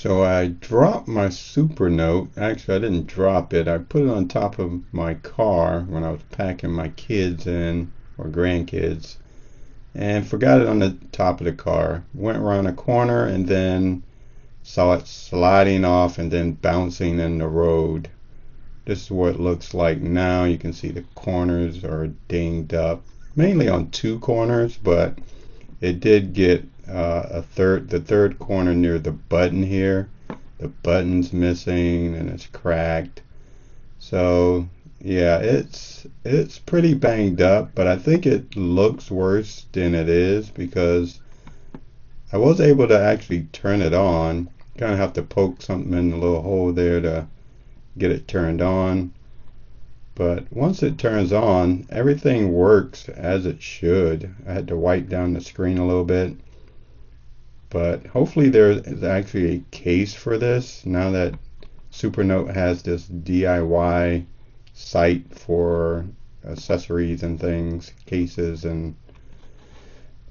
So I dropped my Supernote. Actually, I didn't drop it. I put it on top of my car when I was packing my kids in, or grandkids, and forgot it on the top of the car. Went around a corner and then saw it sliding off and then bouncing in the road. This is what it looks like now. You can see the corners are dinged up, mainly on two corners, but it did get the third corner near the button here. The button's missing and it's cracked. So yeah, it's pretty banged up, but I think it looks worse than it is because I was able to actually turn it on. Kind of have to poke something in the little hole there to get it turned on. But once it turns on, everything works as it should. I had to wipe down the screen a little bit. But hopefully there is actually a case for this now that Supernote has this DIY site for accessories and things, cases and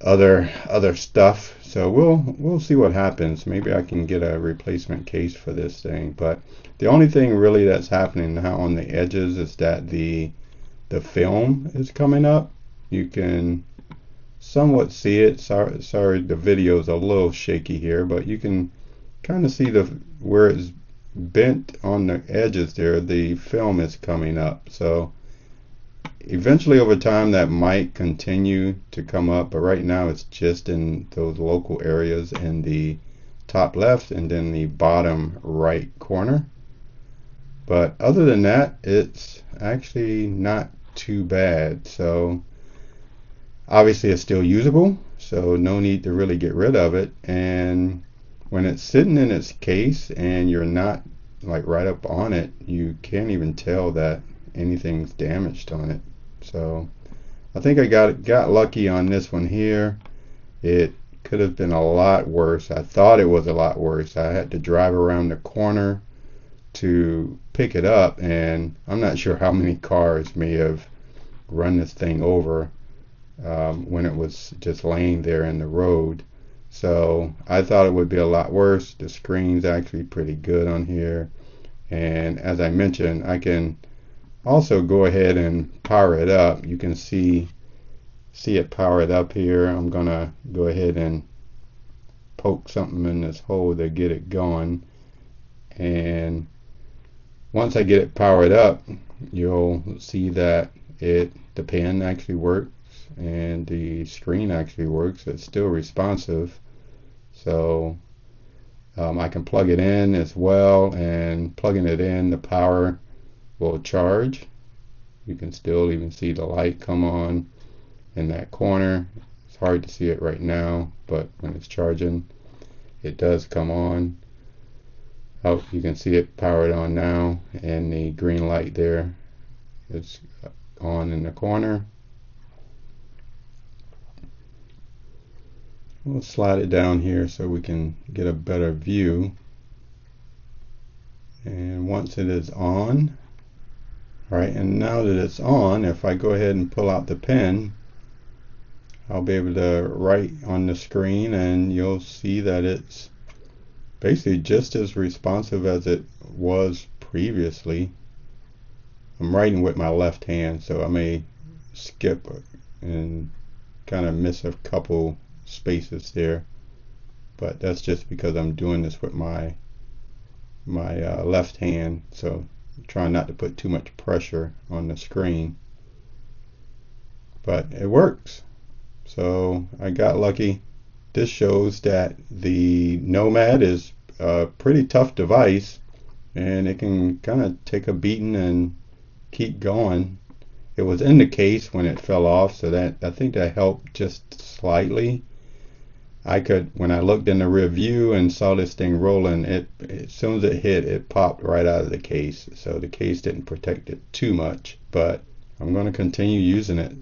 other stuff. So we'll see what happens. Maybe I can get a replacement case for this thing. But the only thing really that's happening now on the edges is that the film is coming up. You can somewhat see it. Sorry, the video is a little shaky here, but you can kind of see the where it's bent on the edges there. The film is coming up. So eventually over time that might continue to come up, but right now it's just in those local areas in the top left and then the bottom right corner. But other than that, it's actually not too bad. So obviously it's still usable, so no need to really get rid of it. And when it's sitting in its case and you're not like right up on it, you can't even tell that anything's damaged on it. So I think I got lucky on this one here. It could have been a lot worse. I thought it was a lot worse. I had to drive around the corner to pick it up, and I'm not sure how many cars may have run this thing over when it was just laying there in the road. So I thought it would be a lot worse. The screen's actually pretty good on here, and as I mentioned, I can also go ahead and power it up. You can see it powered up here. I'm gonna go ahead and poke something in this hole to get it going, and once I get it powered up, you'll see that the pen actually works and the screen actually works. It's still responsive, so I can plug it in as well, and plugging it in, the power will charge. You can still even see the light come on in that corner. It's hard to see it right now, but when it's charging, it does come on. Oh, you can see it powered on now, and the green light there is on in the corner. We'll slide it down here so we can get a better view. And once it is on, alright, and now that it's on, if I go ahead and pull out the pen, I'll be able to write on the screen, and you'll see that it's basically just as responsive as it was previously. I'm writing with my left hand, so I may skip and kind of miss a couple spaces there, but that's just because I'm doing this with my left hand, so I'm trying not to put too much pressure on the screen. But it works, so I got lucky. This shows that the Nomad is a pretty tough device, and it can kind of take a beating and keep going. It was in the case when it fell off, so that I think that helped just slightly. When I looked in the rear view and saw this thing rolling, as soon as it hit, it popped right out of the case. So the case didn't protect it too much, but I'm going to continue using it.